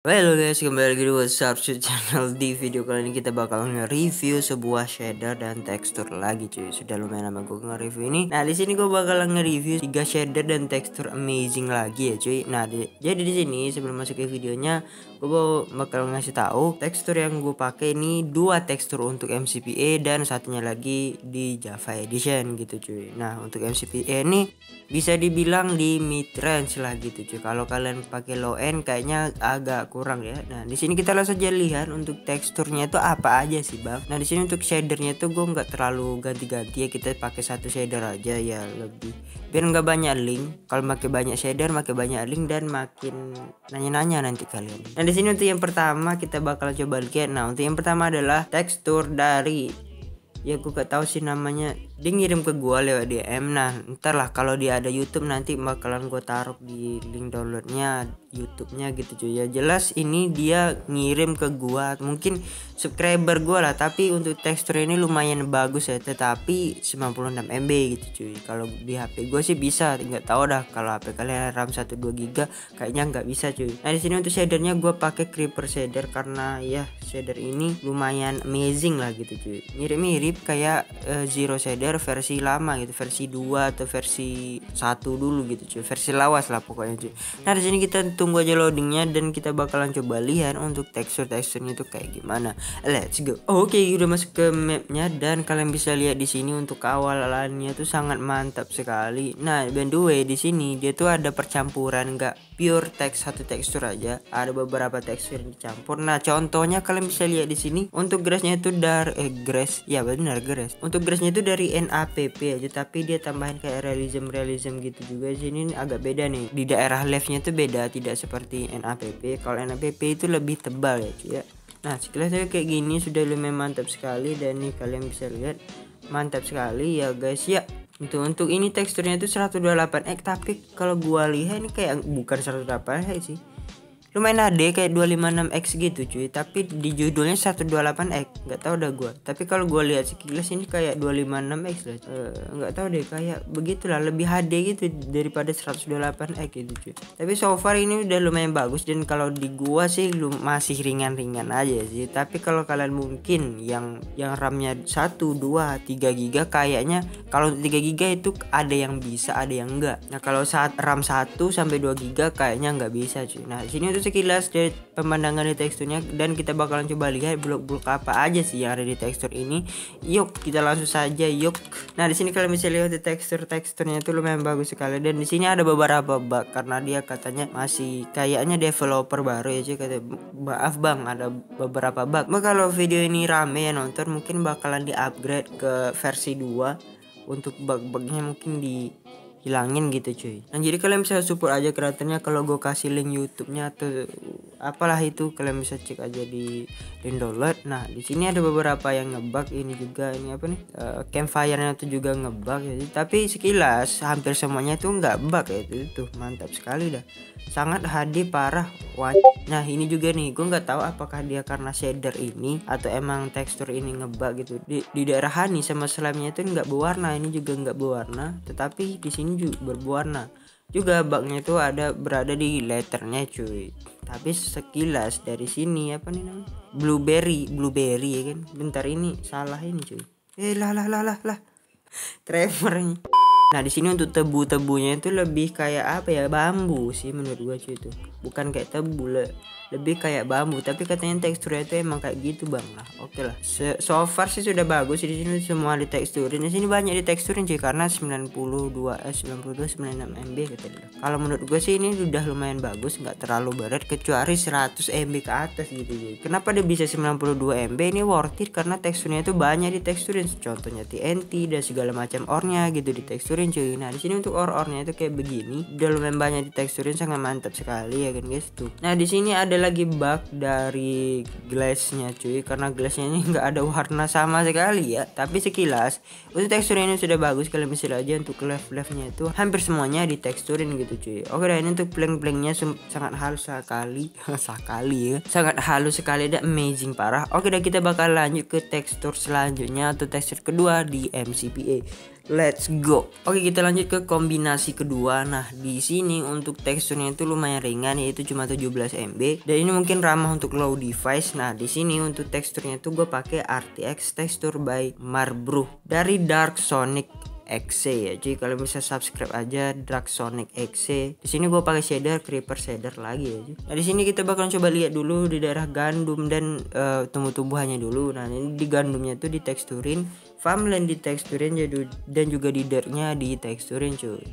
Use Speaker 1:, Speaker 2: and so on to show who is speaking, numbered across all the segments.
Speaker 1: Halo guys, kembali lagi di WhatsApp channel. Di video kali ini kita bakal nge-review sebuah shader dan tekstur lagi cuy. Sudah lumayan lama gue nge-review ini. Nah, di sini gue bakal nge-review 3 shader dan tekstur amazing lagi ya cuy. Nah, jadi di sini sebelum masuk ke videonya, gue bakal ngasih tahu tekstur yang gue pakai ini 2 tekstur untuk MCPA dan satunya lagi di Java Edition gitu cuy. Nah, untuk MCPA ini bisa dibilang di mid range lah gitu cuy. Kalau kalian pakai low end kayaknya agak kurang ya. Nah, di sini kita langsung aja lihat untuk teksturnya itu apa aja sih, Bang. Nah, di sini untuk shadernya itu gue nggak terlalu ganti-ganti ya. Kita pakai satu shader aja ya, lebih biar nggak banyak link. Kalau pakai banyak shader, pakai banyak link dan makin nanya-nanya nanti kalian. Nah, di sini untuk yang pertama kita bakal coba lihat. Nah, untuk yang pertama adalah tekstur dari, ya gue gak tahu sih namanya, dia ngirim ke gua lewat DM. Nah, ntar lah kalau dia ada YouTube nanti bakalan gue taruh di link downloadnya YouTube-nya gitu cuy. Ya jelas ini dia ngirim ke gua, mungkin subscriber gua lah, tapi untuk tekstur ini lumayan bagus ya, tetapi 96 MB gitu cuy. Kalau di HP gue sih bisa, nggak tahu dah kalau HP kalian RAM 1 2 GB kayaknya nggak bisa cuy. Nah, di sini untuk shadernya gue pakai Creeper shader karena ya shader ini lumayan amazing lah gitu cuy. Mirip-mirip kayak Zero shader versi lama gitu, versi 2 atau versi 1 dulu gitu cuy, versi lawas lah pokoknya cuy. Nah, di sini kita tunggu aja loadingnya dan kita bakalan coba lihat untuk teksturnya itu kayak gimana. Let's go. Oke, udah masuk ke mapnya dan kalian bisa lihat di sini untuk awalannya tuh sangat mantap sekali. Nah, by the way di sini dia tuh ada percampuran, nggak pure teks satu tekstur aja, ada beberapa tekstur yang dicampur. Nah, contohnya kalian bisa lihat di sini untuk grassnya itu dari grass, ya benar grass. Untuk grassnya itu dari NAPP aja, tapi dia tambahin kayak realism gitu juga. Sini agak beda nih, di daerah leftnya itu beda, tidak seperti NAPP. Kalau NAPP itu lebih tebal ya cuy ya. Nah, sekilas kayak gini sudah lumayan mantap sekali dan nih kalian bisa lihat mantap sekali ya guys ya. Untuk ini teksturnya itu 128x, tapi kalau gua lihat ini kayak bukan 128x sih, lumayan HD kayak 256x gitu cuy, tapi di judulnya 128x, nggak tahu dah gua. Tapi kalau gua lihat sekilas ini kayak 256x lah, nggak tahu deh, kayak begitulah, lebih HD gitu daripada 128x gitu cuy. Tapi so far ini udah lumayan bagus dan kalau di gua sih masih ringan-ringan aja sih. Tapi kalau kalian mungkin yang RAM-nya 1, 2, 3 GB, kayaknya kalau 3 GB itu ada yang bisa, ada yang enggak. Nah, kalau saat RAM 1 sampai 2 GB kayaknya nggak bisa cuy. Nah, di sini sekilas dari pemandangan di teksturnya dan kita bakalan coba lihat blok-blok apa aja sih yang ada di tekstur ini. Yuk, kita langsung saja yuk. Nah, di sini kalian bisa lihat di teksturnya itu lumayan bagus sekali dan di sini ada beberapa bug karena dia katanya masih kayaknya developer baru ya cuy. Kata maaf bang, ada beberapa bug. Nah, kalau video ini rame ya nonton, mungkin bakalan di-upgrade ke versi 2 untuk bug-bugnya mungkin hilangin gitu cuy. Nah, jadi kalian bisa support aja kreatornya. Kalau gue kasih link YouTube-nya atau apalah itu, kalian bisa cek aja di download. Nah, di sini ada beberapa yang ngebug, ini juga ini apa nih, campfire-nya tuh juga ngebug ya. Tapi sekilas hampir semuanya tuh nggak bug ya, itu mantap sekali dah, sangat HD parah. Nah, ini juga nih, gue nggak tahu apakah dia karena shader ini atau emang tekstur ini ngebug gitu. Di daerah Hani sama slime-nya itu nggak berwarna, ini juga nggak berwarna, tetapi di sini juga berwarna. Juga bugnya itu berada di letternya cuy. Tapi sekilas dari sini apa nih namanya, blueberry ya kan. Bentar, ini salah ini cuy. Lah tremor ini. Nah, di sini untuk tebu-tebunya itu lebih kayak apa ya, bambu sih menurut gua cuy, itu bukan kayak tebu, lebih kayak bambu, tapi katanya teksturnya itu emang kayak gitu bang. Lah oke lah, so far sih sudah bagus. Di sini semua diteksturin, di sini banyak diteksturin sih karena 96 MB katanya. Kalau menurut gue sih ini udah lumayan bagus, nggak terlalu berat kecuali 100 MB ke atas gitu cuy. Kenapa dia bisa 92 MB? Ini worth it karena teksturnya itu banyak diteksturin, contohnya TNT dan segala macam ornya gitu diteksturin cuy. Nah, di sini untuk ornya itu kayak begini, udah lumayan banyak diteksturin, sangat mantap sekali ya kan guys tuh. Nah, di sini ada lagi bug dari glassnya cuy, karena glassnya ini nggak ada warna sama sekali ya. Tapi sekilas untuk teksturnya ini sudah bagus, kalian bisa lihat aja untuk leftnya itu hampir semuanya diteksturin gitu cuy. Oke, dan ini untuk blank-blanknya sangat halus sekali ya, sangat halus sekali dan amazing parah. Oke, dan kita bakal lanjut ke tekstur selanjutnya atau tekstur kedua di MCPA. Let's go. Oke, kita lanjut ke kombinasi kedua. Nah, di sini untuk teksturnya itu lumayan ringan, yaitu cuma 17 MB. Dan ini mungkin ramah untuk low device. Nah, di sini untuk teksturnya itu gue pakai RTX Texture by Marbruh dari Dark Sonic XC ya. Jadi kalau bisa subscribe aja Dark Sonic XC. Di sini gue pakai shader Creeper shader lagi ya. Nah, di sini kita bakal coba lihat dulu di daerah gandum dan tumbuh-tumbuhannya dulu. Nah, ini di gandumnya tuh diteksturin, farmland diteksturin dan juga di dirtnya diteksturin cuy.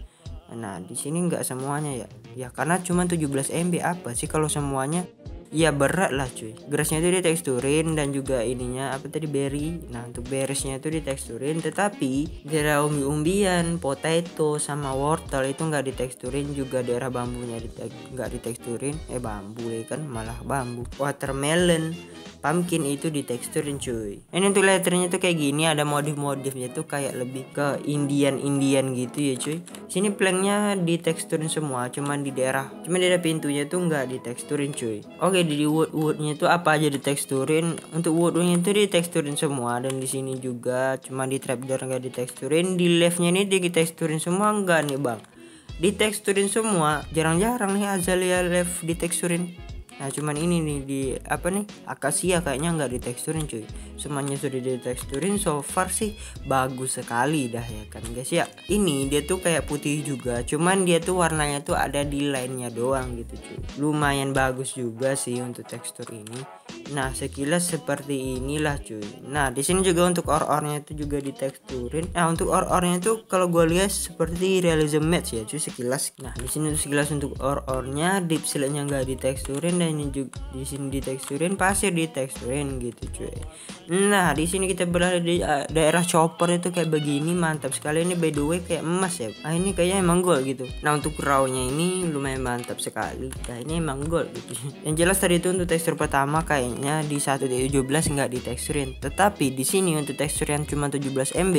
Speaker 1: Nah, di sini nggak semuanya ya. Ya karena cuma 17 MB, apa sih kalau semuanya? Ya berat lah cuy. Grassnya itu diteksturin dan juga ininya apa tadi, berry. Nah, untuk berriesnya itu diteksturin, tetapi daerah umbi-umbian, potato sama wortel itu nggak diteksturin, juga daerah bambunya nggak diteksturin. Bambu ya kan, malah bambu. Watermelon, pumpkin itu diteksturin cuy. Ini untuk letternya tuh kayak gini, ada modif-modifnya tuh kayak lebih ke Indian gitu ya cuy. Sini planknya diteksturin semua, cuman di daerah pintunya tuh nggak diteksturin cuy. Oke, di woodnya itu apa aja diteksturin. Untuk woodnya itu diteksturin semua, dan di sini juga cuma di trapdoor nggak diteksturin. Di leftnya ini diteksturin semua enggak nih bang? Diteksturin semua, jarang-jarang nih azalea left diteksturin. Nah, cuman ini nih di apa nih, akasia kayaknya nggak diteksturin cuy. Semuanya sudah diteksturin, so far sih bagus sekali dah ya kan guys ya. Ini dia tuh kayak putih juga, cuman dia tuh warnanya tuh ada di line-nya doang gitu cuy. Lumayan bagus juga sih untuk tekstur ini. Nah, sekilas seperti inilah cuy. Nah, di sini juga untuk or-ornya itu juga diteksturin. Nah, untuk or-ornya itu kalau gue lihat seperti realism match ya cuy sekilas. Nah, di sini tuh sekilas untuk or-ornya, deep slate-nya nggak diteksturin, dan ini juga di sini diteksturin, pasir diteksturin gitu cuy. Nah, di sini kita berada di daerah chopper itu kayak begini, mantap sekali. Ini by the way kayak emas ya. Nah, ini kayaknya emang gold gitu. Nah, untuk raw-nya ini lumayan mantap sekali. Nah, ini emang gold gitu. Yang jelas tadi itu untuk tekstur pertama kayaknya di 1.17 nggak diteksturin. Tetapi di sini untuk tekstur yang cuma 17 MB,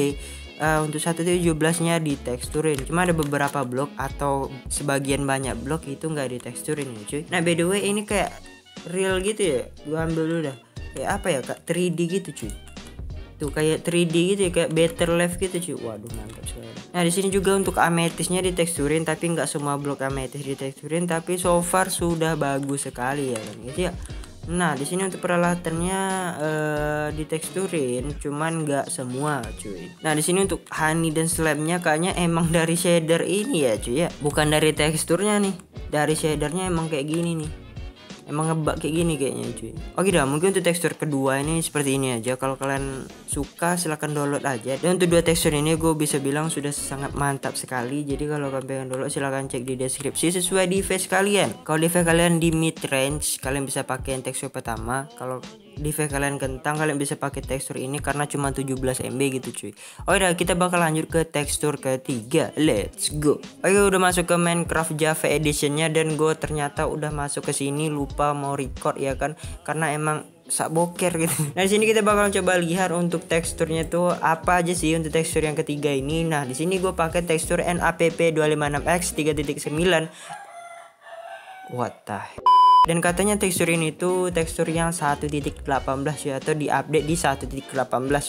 Speaker 1: untuk 1.17 nya diteksturin. Cuma ada beberapa blok atau sebagian banyak blok itu nggak diteksturin ya cuy. Nah, by the way ini kayak real gitu ya. Gua ambil dulu dah. Kayak apa ya, kak, 3D gitu cuy. Tuh kayak 3D gitu ya, kayak better life gitu cuy. Waduh, mantap sekali. Nah, di sini juga untuk ametisnya diteksturin, tapi nggak semua blok ametis diteksturin, tapi so far sudah bagus sekali ya kan guys ya. Nah, di sini untuk peralatannya diteksturin, cuman nggak semua cuy. Nah, di sini untuk honey dan slabnya kayaknya emang dari shader ini ya cuy ya, bukan dari teksturnya nih. Dari shadernya emang kayak gini nih. Emang ngebug kayak gini kayaknya cuy. Oke dah, mungkin untuk tekstur kedua ini seperti ini aja. Kalau kalian suka silahkan download aja. Dan untuk dua tekstur ini gue bisa bilang sudah sangat mantap sekali. Jadi kalau kalian pengen download silahkan cek di deskripsi sesuai device kalian. Kalau device kalian di mid range, kalian bisa pakai yang tekstur pertama. Kalau device kalian kentang, kalian bisa pakai tekstur ini karena cuma 17 MB gitu cuy. Oke dah, kita bakal lanjut ke tekstur ketiga. Let's go. Oke, udah masuk ke Minecraft Java editionnya, dan gue ternyata udah masuk ke sini lupa mau record ya kan, karena emang sak boker gitu. Nah, di sini kita bakal coba lihat untuk teksturnya tuh apa aja sih untuk tekstur yang ketiga ini. Nah, di sini gue pakai tekstur NAPP 256X 3.9. What the heck? Dan katanya tekstur ini tuh tekstur yang 1.18 ya, atau diupdate di 1.18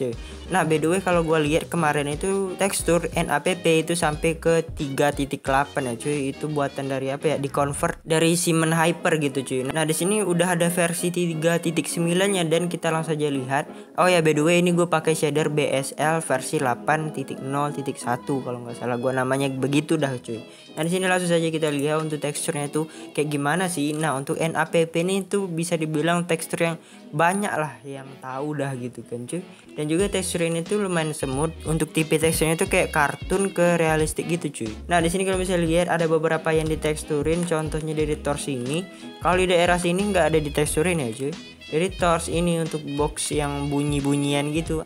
Speaker 1: ya. Nah, by the way kalau gue lihat kemarin itu tekstur NAPP itu sampai ke 3.8 ya cuy. Itu buatan dari apa ya? Di convert dari Simon Hyper gitu cuy. Nah, di sini udah ada versi 3.9 nya, dan kita langsung saja lihat. Oh ya, by the way ini gue pakai shader BSL versi 8.0.1 kalau nggak salah gue namanya begitu dah cuy. Nah, di sini langsung saja kita lihat untuk teksturnya itu kayak gimana sih. Nah, untuk NAPP ini tuh bisa dibilang tekstur yang banyak lah yang tahu dah gitu kan cuy. Dan juga tekstur ini tuh lumayan smooth. Untuk tipe teksturnya tuh kayak kartun ke realistik gitu cuy. Nah, di sini kalau bisa lihat ada beberapa yang diteksturin, contohnya dari torch ini. Kalau di daerah sini nggak ada diteksturin ya cuy. Jadi torch ini untuk box yang bunyi-bunyian gitu.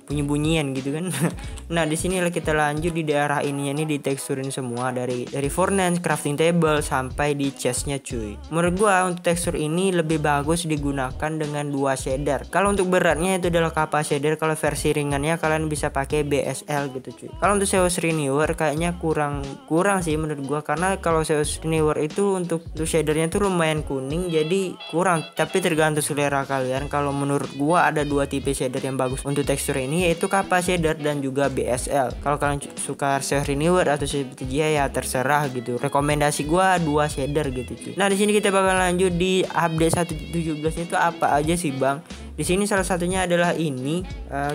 Speaker 1: Bunyi-bunyian gitu kan. Nah, di sini kita lanjut di daerah ini diteksturin semua dari furnace, crafting table sampai di chestnya cuy. Menurut gua untuk tekstur ini lebih bagus digunakan dengan dua shader. Kalau untuk beratnya itu adalah kappa shader, kalau versi ringannya kalian bisa pakai BSL gitu cuy. Kalau untuk Zeus Renewer kayaknya kurang sih menurut gua, karena kalau Zeus Renewer itu untuk shadernya tuh lumayan kuning, jadi kurang. Tapi tergantung selera kalian. Kalau menurut gua ada dua tipe shader yang bagus untuk tekstur ini, ini, yaitu Kappa shader dan juga BSL. Kalau kalian suka Share Renewer atau seperti dia ya terserah gitu. Rekomendasi gua 2 shader gitu cuy. Nah di sini kita bakal lanjut di update 1.17 itu apa aja sih bang? Di sini salah satunya adalah ini,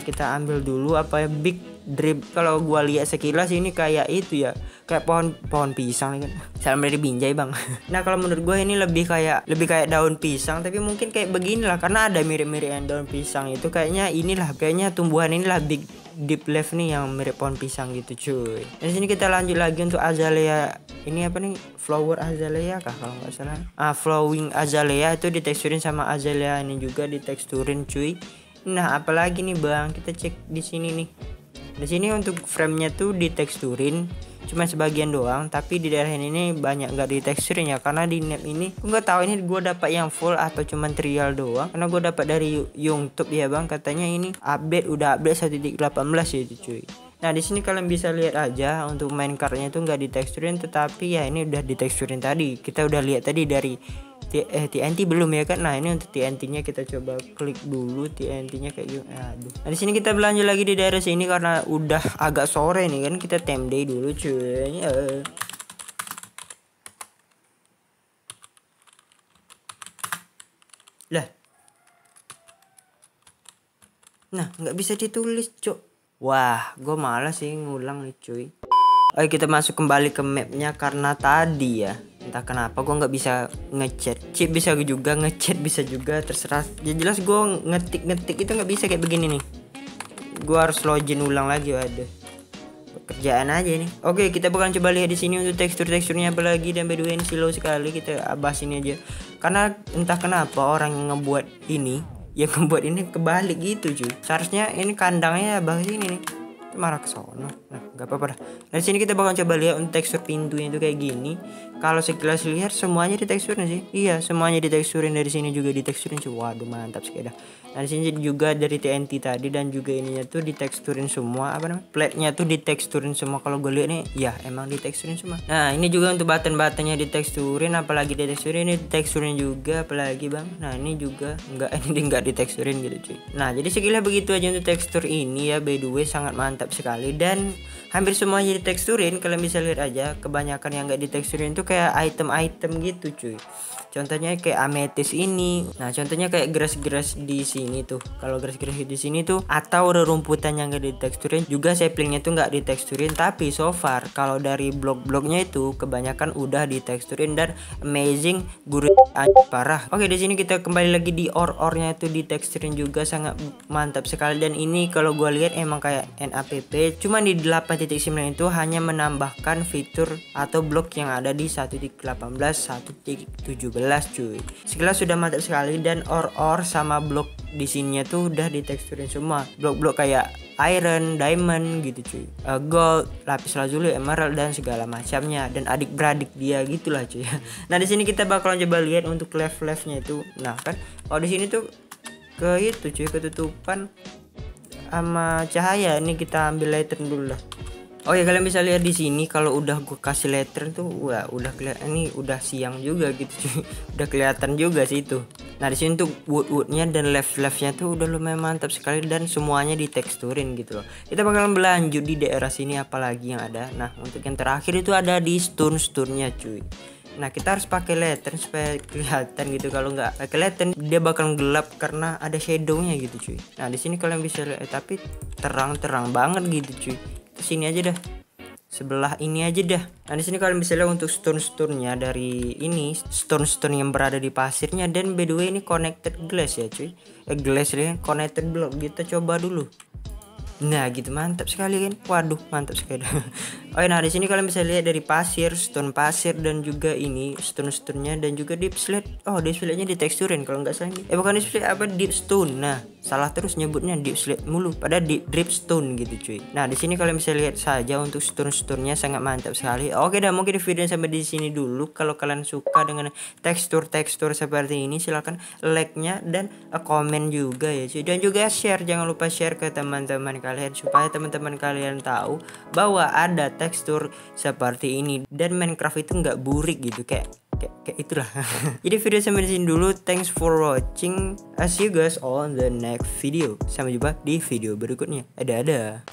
Speaker 1: kita ambil dulu apa ya, Big Drip. Kalau gua lihat sekilas ini kayak itu ya, kayak pohon pisang kan. Salam dari Binjai bang. Nah kalau menurut gue ini lebih kayak daun pisang, tapi mungkin kayak beginilah karena ada mirip-mirip yang daun pisang itu. Kayaknya tumbuhan inilah Big Deep Leaf nih yang mirip pohon pisang gitu cuy. Di sini kita lanjut lagi untuk azalea. Ini apa nih, flower azalea kah kalau nggak salah. Flowing azalea itu diteksturin sama azalea ini juga diteksturin cuy. Nah apalagi nih bang, kita cek di sini nih. Di sini untuk framenya tuh diteksturin cuma sebagian doang, tapi di daerah ini banyak nggak diteksturin ya, karena di nap ini gue nggak tahu ini gue dapat yang full atau cuma trial doang, karena gue dapat dari YouTube ya bang, katanya ini udah update 1.18 ya itu cuy. Nah di sini kalian bisa lihat aja untuk main cardnya itu nggak diteksturin, tetapi ya ini udah diteksturin tadi. Kita udah lihat tadi dari TNT belum ya kan. Nah ini untuk TNT-nya kita coba klik dulu TNT-nya kayak gitu. Aduh. Nah di sini kita berlanjut lagi di daerah sini karena udah agak sore nih kan. Kita time day dulu cuy. Lah. Nah nggak bisa ditulis cok. Wah gue malas sih ngulang nih cuy. Oke kita masuk kembali ke mapnya karena tadi ya entah kenapa gue nggak bisa ngechat. Chip bisa juga, ngechat bisa juga, terserah. Ya jelas gue ngetik itu nggak bisa kayak begini nih. Gue harus login ulang lagi. Waduh, kerjaan aja nih. Oke kita bakal coba lihat di sini untuk teksturnya apa lagi. Dan by the way ini slow sekali, kita bahas ini aja. Karena entah kenapa orang yang ngebuat ini kebalik gitu cuy. Seharusnya ini kandangnya bahas ini nih, marah ke sono. Nah nggak apa-apa dah. Dari sini kita bakal coba lihat untuk tekstur pintunya itu kayak gini. Kalau sekilas lihat semuanya diteksturin sih. Iya semuanya diteksturin, dari sini juga diteksturin cuy. Waduh mantap sekali dah. Nah di sini juga dari TNT tadi dan juga ininya tuh diteksturin semua, apa namanya, plate-nya tuh diteksturin semua. Kalau gue lihat nih ya emang diteksturin semua. Nah ini juga untuk button-buttonnya diteksturin, apalagi diteksturin, ini diteksturin juga apalagi bang. Nah ini juga enggak diteksturin gitu cuy. Nah jadi sekilas begitu aja untuk tekstur ini ya, by the way sangat mantap sekali dan hampir semuanya diteksturin. Kalian bisa lihat aja, kebanyakan yang enggak diteksturin tuh kayak item-item gitu cuy. Contohnya kayak ametis ini. Nah contohnya kayak grass di sini tuh. Kalau grass di sini tuh atau rerumputan yang gak diteksturin, juga saplingnya tuh nggak diteksturin. Tapi so far kalau dari blok-bloknya itu kebanyakan udah diteksturin dan amazing, gurih parah. Oke di sini kita kembali lagi di ornya itu diteksturin juga sangat mantap sekali. Dan ini kalau gue lihat emang kayak NAPP, cuman di 8.9 itu hanya menambahkan fitur atau blok yang ada di 1.18 1.17 cuy. Sekilas sudah mantap sekali dan or sama blok di sininya tuh udah diteksturin semua. Blok-blok kayak iron, diamond gitu cuy, gold, lapis lazuli, emerald dan segala macamnya, dan adik-beradik dia gitulah cuy. Nah di sini kita bakalan coba lihat untuk left-leftnya itu. Nah kan kalau di sini tuh ke itu cuy, ketutupan sama cahaya. Ini kita ambil lantern dulu lah. Oke kalian bisa lihat di sini kalau udah gue kasih lantern tuh wah udah kelihatan, ini udah siang juga gitu cuy. Udah kelihatan juga sih itu. Nah di sini tuh woodnya dan leftnya tuh udah lumayan mantap sekali dan semuanya diteksturin gitu loh. Kita bakalan berlanjut di daerah sini apalagi yang ada. Nah untuk yang terakhir itu ada di stone-nya cuy. Nah kita harus pakai lantern supaya kelihatan gitu. Kalau nggak pakai lantern dia bakal gelap karena ada shadownya gitu cuy. Nah di sini kalian bisa lihat tapi terang banget gitu cuy. Sini aja dah, sebelah ini aja dah. Nah di sini kalian bisa lihat untuk stone-nya dari ini stone yang berada di pasirnya. Dan by the way ini connected glass ya cuy, glass ya, connected block. Kita coba dulu. Nah gitu mantap sekali kan. Waduh mantap sekali. Oh nah di sini kalian bisa lihat dari pasir, stone pasir dan juga ini stone-nya dan juga deep slate. Oh deep slate-nya diteksturin kalau nggak salah. Bukan deep slate, apa deep stone. Nah salah terus nyebutnya deep slate mulu, pada deep drip stone gitu cuy. Nah di sini kalian bisa lihat saja untuk stone-nya sangat mantap sekali. Oke dah mungkin video sampai di sini dulu. Kalau kalian suka dengan tekstur seperti ini silahkan like-nya dan komen juga ya cuy. Dan juga share, jangan lupa share ke teman-teman kalian supaya teman-teman kalian tahu bahwa ada tekstur seperti ini dan Minecraft itu nggak burik gitu, kayak kayak itulah. Jadi video sampai di sini dulu. Thanks for watching. I see you guys all on the next video. Sampai jumpa di video berikutnya. Ada.